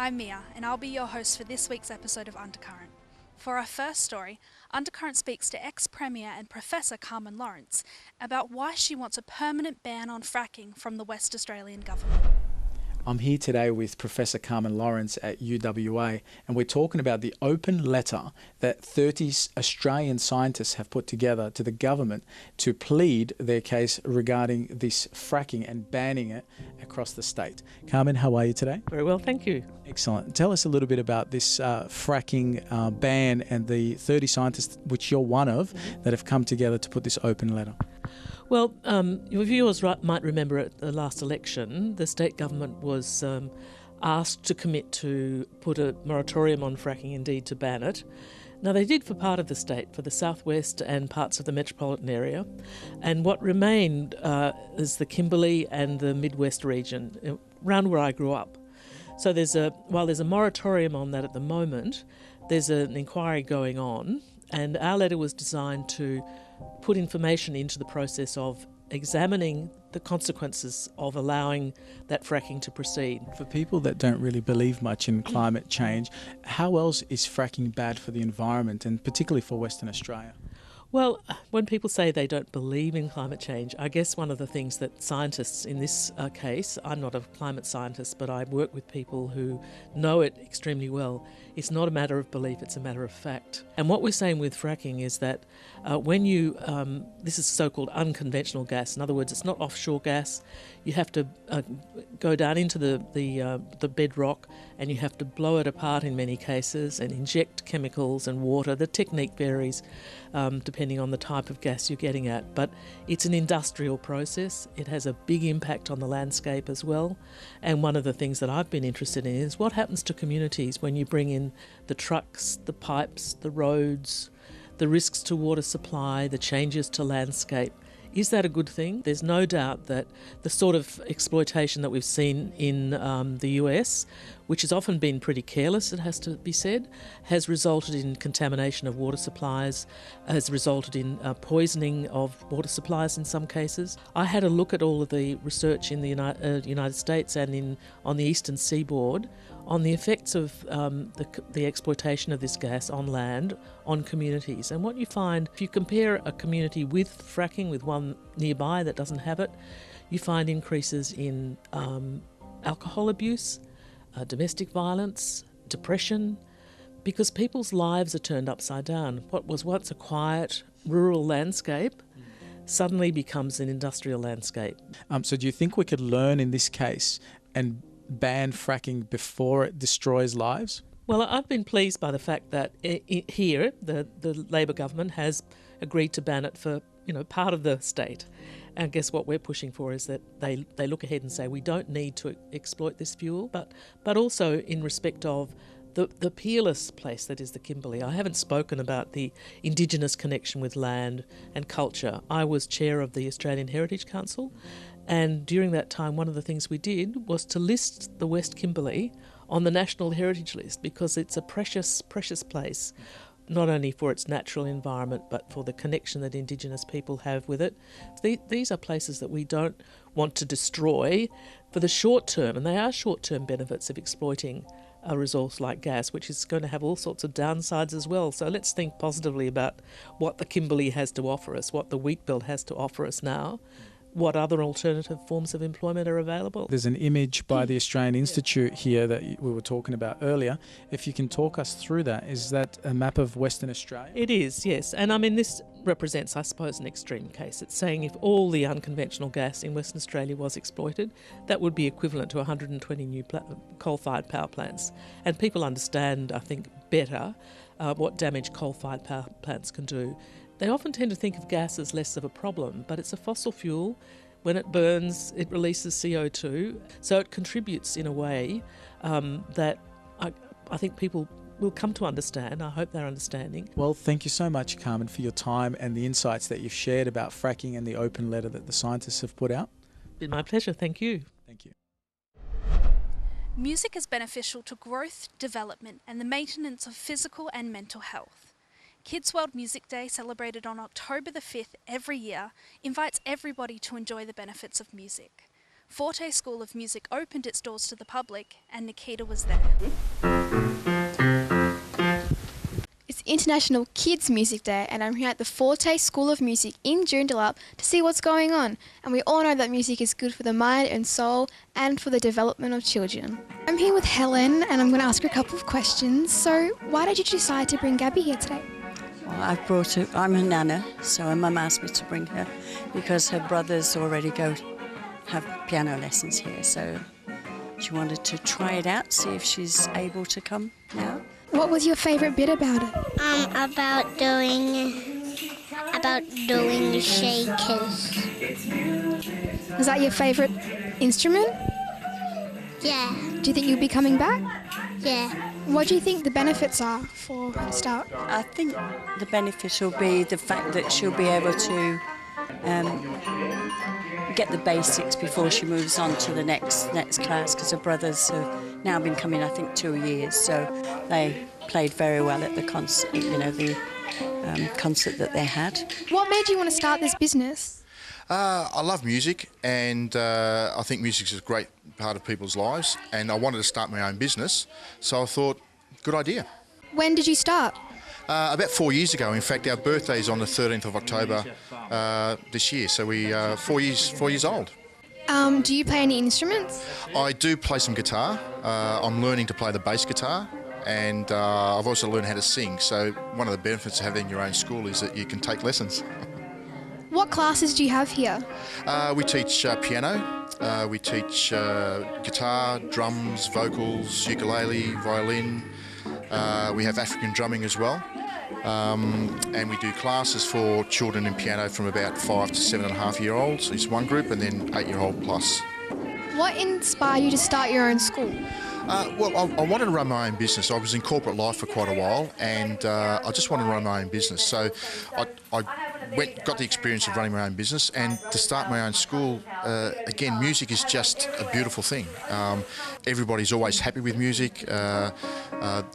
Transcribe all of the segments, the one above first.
I'm Mia, and I'll be your host for this week's episode of Undercurrent. For our first story, Undercurrent speaks to ex-Premier and Professor Carmen Lawrence about why she wants a permanent ban on fracking from the West Australian government. I'm here today with Professor Carmen Lawrence at UWA, and we're talking about the open letter that 30 Australian scientists have put together to the government to plead their case regarding this fracking and banning it across the state. Carmen, how are you today? Very well, thank you. Excellent. Tell us a little bit about this fracking ban and the 30 scientists, which you're one of, that have come together to put this open letter. Well, your viewers might remember at the last election, the state government was asked to commit to put a moratorium on fracking, indeed to ban it. Now, they did for part of the state, for the southwest and parts of the metropolitan area, and what remained is the Kimberley and the Midwest region, around where I grew up. So while there's a moratorium on that at the moment, there's an inquiry going on, and our letter was designed to put information into the process of examining the consequences of allowing that fracking to proceed. For people that don't really believe much in climate change, how else is fracking bad for the environment, and particularly for Western Australia? Well, when people say they don't believe in climate change, I guess one of the things that scientists in this case, I'm not a climate scientist, but I work with people who know it extremely well. It's not a matter of belief, it's a matter of fact. And what we're saying with fracking is that this is so-called unconventional gas. In other words, it's not offshore gas. You have to go down into the bedrock, and you have to blow it apart in many cases and inject chemicals and water. The technique varies depending on the type of gas you're getting at, but it's an industrial process. It has a big impact on the landscape as well, and one of the things that I've been interested in is what happens to communities when you bring in the trucks, the pipes, the roads, the risks to water supply, the changes to landscape. Is that a good thing? There's no doubt that the sort of exploitation that we've seen in the US, which has often been pretty careless, it has to be said, has resulted in contamination of water supplies, has resulted in poisoning of water supplies in some cases. I had a look at all of the research in the United States and on the eastern seaboard on the effects of the exploitation of this gas on land, on communities. And what you find, if you compare a community with fracking with one nearby that doesn't have it, you find increases in alcohol abuse, domestic violence, depression, because people's lives are turned upside down. What was once a quiet rural landscape suddenly becomes an industrial landscape. So do you think we could learn in this case and ban fracking before it destroys lives? Well, I've been pleased by the fact that here the Labor government has agreed to ban it for part of the state. And I guess what we're pushing for is that they look ahead and say we don't need to exploit this fuel, but also in respect of the peerless place that is the Kimberley. I haven't spoken about the Indigenous connection with land and culture. I was chair of the Australian Heritage Council, and during that time one of the things we did was to list the West Kimberley on the National Heritage List because it's a precious, precious place, not only for its natural environment but for the connection that Indigenous people have with it. These are places that we don't want to destroy for the short term, and they are short-term benefits of exploiting a resource like gas, which is going to have all sorts of downsides as well. So let's think positively about what the Kimberley has to offer us, what the Wheatbelt has to offer us now, what other alternative forms of employment are available. There's an image by the Australian Institute here that we were talking about earlier. If you can talk us through that, is that a map of Western Australia? It is, yes. And I mean, this represents, I suppose, an extreme case. It's saying if all the unconventional gas in Western Australia was exploited, that would be equivalent to 120 new coal-fired power plants. And people understand, I think, better what damage coal-fired power plants can do. They often tend to think of gas as less of a problem, but it's a fossil fuel. When it burns, it releases CO2, so it contributes in a way that I think people will come to understand. I hope they're understanding. Well, thank you so much, Carmen, for your time and the insights that you've shared about fracking and the open letter that the scientists have put out. It's been my pleasure. Thank you. Thank you. Music is beneficial to growth, development, and the maintenance of physical and mental health. Kids World Music Day, celebrated on October the 5th every year, invites everybody to enjoy the benefits of music. Forte School of Music opened its doors to the public and Nikita was there. It's International Kids Music Day and I'm here at the Forte School of Music in Joondalup to see what's going on. And we all know that music is good for the mind and soul and for the development of children. I'm here with Helen and I'm going to ask her a couple of questions. So why did you decide to bring Gabby here today? Well, I've brought her, I'm her nana, so her mum asked me to bring her because her brothers already go have piano lessons here. So she wanted to try it out, see if she's able to come now. What was your favourite bit about it? About doing the shakers. Was that your favourite instrument? Yeah, Do you think you'll be coming back? yeah. What do you think the benefits are for a start? I think the benefit will be the fact that she'll be able to get the basics before she moves on to the next class, because her brothers have now been coming, I think, 2 years, so they played very well at the concert, the concert that they had. What made you want to start this business? I love music, and I think music is a great part of people's lives, and I wanted to start my own business, so I thought, good idea. When did you start? About 4 years ago. In fact, our birthday is on the 13th of October this year, so we 4 years old. Do you play any instruments? I do play some guitar. I'm learning to play the bass guitar, and I've also learned how to sing, so one of the benefits of having your own school is that you can take lessons. What classes do you have here? We teach piano, we teach guitar, drums, vocals, ukulele, violin. We have African drumming as well. And we do classes for children in piano from about 5 to 7.5-year-olds. It's one group, and then 8-year-old plus. What inspired you to start your own school? Well, I wanted to run my own business. I was in corporate life for quite a while, and I just wanted to run my own business. So I got the experience of running my own business, and to start my own school, again, music is just a beautiful thing. Everybody's always happy with music.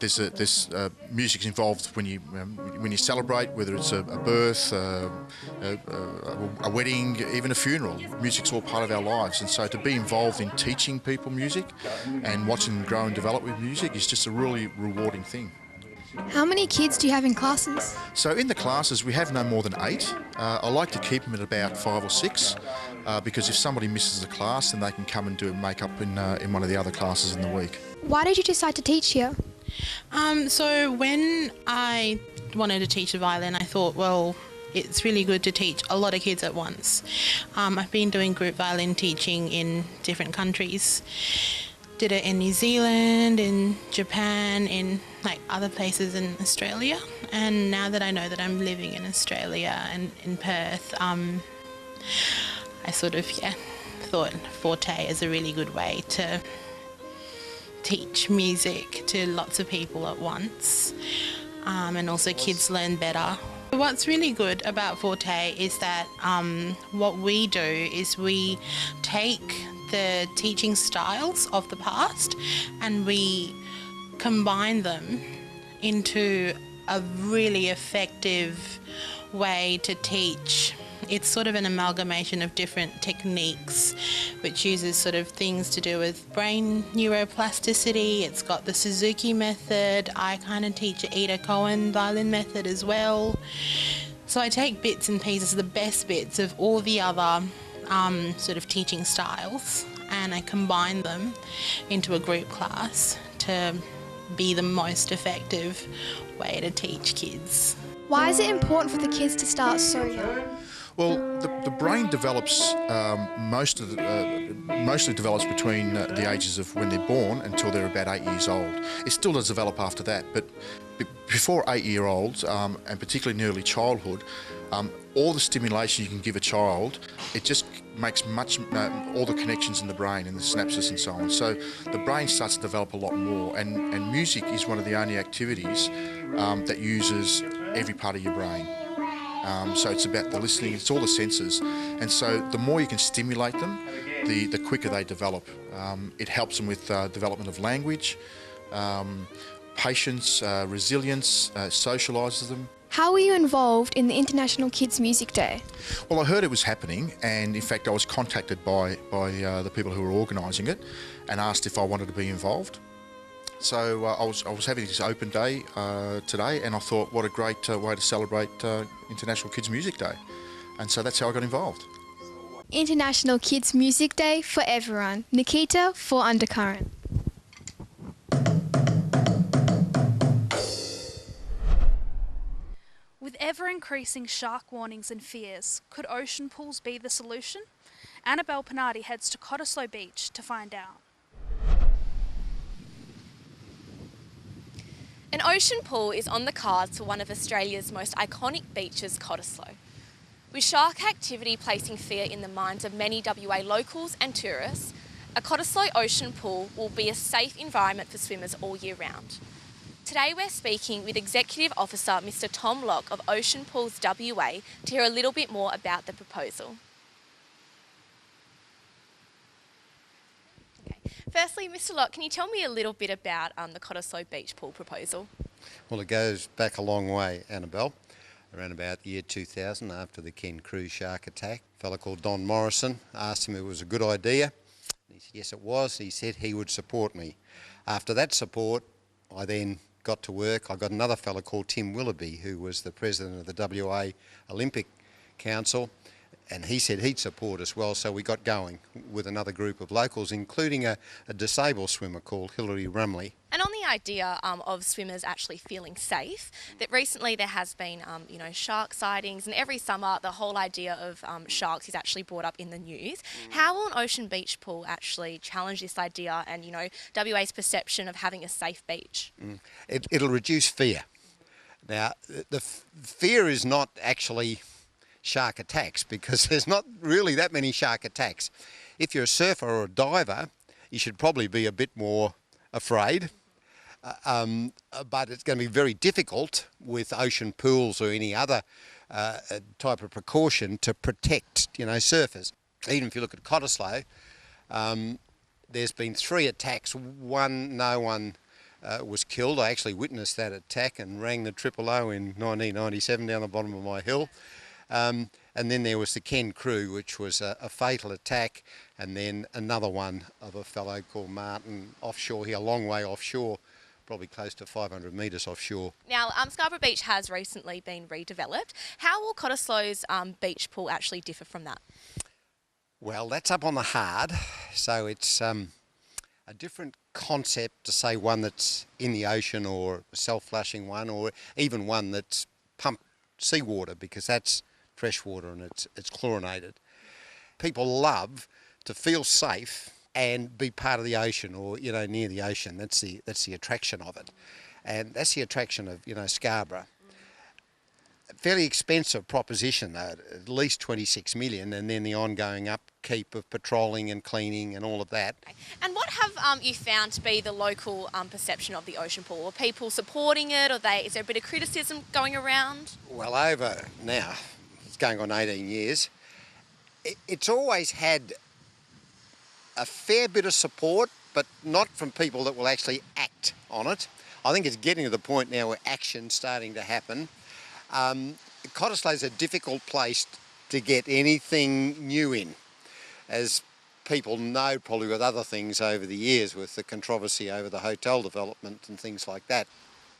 There's music's involved when you celebrate, whether it's a birth, a wedding, even a funeral. Music's all part of our lives, and so to be involved in teaching people music and watching them grow and develop with music is just a really rewarding thing. How many kids do you have in classes? So in the classes we have no more than 8. I like to keep them at about 5 or 6 because if somebody misses a class then they can come and do make up in one of the other classes in the week. Why did you decide to teach here? So when I wanted to teach the violin, I thought, well, it's really good to teach a lot of kids at once. I've been doing group violin teaching in different countries. Did it in New Zealand, in Japan, in other places in Australia. And now that I know that I'm living in Australia and in Perth, I thought Forte is a really good way to teach music to lots of people at once, and also kids learn better. What's really good about Forte is that what we do is we take the teaching styles of the past and we combine them into a really effective way to teach. It's sort of an amalgamation of different techniques which uses sort of things to do with brain neuroplasticity. It's got the Suzuki method. I kind of teach the Ida Cohen violin method as well. So I take bits and pieces, the best bits of all the other sort of teaching styles, and I combine them into a group class to be the most effective way to teach kids. Why is it important for the kids to start so young? Well, the brain develops mostly develops between the ages of when they're born until they're about 8 years old. It still does develop after that, but before 8-year-olds, and particularly in early childhood, all the stimulation you can give a child, it just makes all the connections in the brain and the synapses and so on. So the brain starts to develop a lot more, and music is one of the only activities that uses every part of your brain. So it's about the listening, it's all the senses, and so the more you can stimulate them, the quicker they develop. It helps them with development of language, patience, resilience, socialises them. How were you involved in the International Kids Music Day? Well, I heard it was happening, and in fact I was contacted by the people who were organising it and asked if I wanted to be involved. So I was having this open day today, and I thought, what a great way to celebrate International Kids Music Day. And so that's how I got involved. International Kids Music Day for everyone. Nikita for Undercurrent. With ever-increasing shark warnings and fears, could ocean pools be the solution? Annabelle Pinardi heads to Cottesloe Beach to find out. An ocean pool is on the cards for one of Australia's most iconic beaches, Cottesloe. With shark activity placing fear in the minds of many WA locals and tourists, a Cottesloe ocean pool will be a safe environment for swimmers all year round. Today we're speaking with Executive Officer Mr Tom Locke of Ocean Pools WA to hear a little bit more about the proposal. Firstly, Mr Locke, can you tell me a little bit about the Cottesloe Beach Pool proposal? Well, it goes back a long way, Annabelle. Around about the year 2000, after the Ken Crew shark attack, a fellow called Don Morrison asked him if it was a good idea. He said yes, it was. He said he would support me. After that support, I then got to work. I got another fellow called Tim Willoughby, who was the president of the WA Olympic Council, and he said he'd support us well, so we got going with another group of locals, including a disabled swimmer called Hilary Rumley. And on the idea of swimmers actually feeling safe, that recently there has been, shark sightings, and every summer the whole idea of sharks is actually brought up in the news. How will an ocean beach pool actually challenge this idea and, WA's perception of having a safe beach? It'll reduce fear. Now, the fear is not actually shark attacks, because there's not really that many shark attacks. If you're a surfer or a diver, you should probably be a bit more afraid. But it's going to be very difficult with ocean pools or any other type of precaution to protect, surfers. Even if you look at Cottesloe, there's been 3 attacks. No one was killed. I actually witnessed that attack and rang the Triple O in 1997 down the bottom of my hill. And then there was the Ken Crew, which was a fatal attack, and then another one of a fellow called Martin offshore here, a long way offshore, probably close to 500 metres offshore. Now, Scarborough Beach has recently been redeveloped. How will Cottesloe's beach pool actually differ from that? Well, that's up on the hard, so it's a different concept to say one that's in the ocean or a self-flushing one, or even one that's pumped seawater, because that's fresh water and it's chlorinated. People love to feel safe and be part of the ocean, or near the ocean. That's the attraction of it, and that's the attraction of Scarborough. A fairly expensive proposition though, at least 26 million, and then the ongoing upkeep of patrolling and cleaning and all of that. And what have you found to be the local perception of the ocean pool? Are people supporting it, or is there a bit of criticism going around? Well, over now, it's going on 18 years, it's always had a fair bit of support, but not from people that will actually act on it. I think it's getting to the point now where action's starting to happen. Cottesloe's a difficult place to get anything new in, as people know probably with other things over the years, with the controversy over the hotel development and things like that.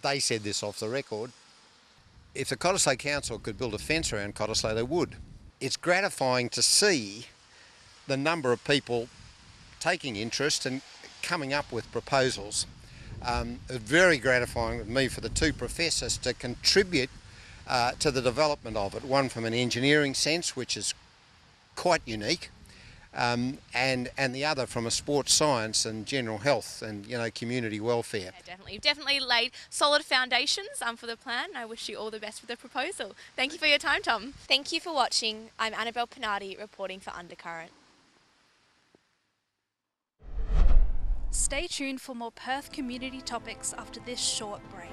They said this off the record. If the Cottesloe Council could build a fence around Cottesloe, they would. It's gratifying to see the number of people taking interest and coming up with proposals. It's very gratifying with me for the 2 professors to contribute to the development of it. One from an engineering sense, which is quite unique, and the other from a sports science and general health and community welfare. Yeah, definitely. You've definitely laid solid foundations for the plan. I wish you all the best with the proposal. Thank you for your time, Tom. Thank you for watching. I'm Annabelle Pinardi reporting for Undercurrent. Stay tuned for more Perth community topics after this short break.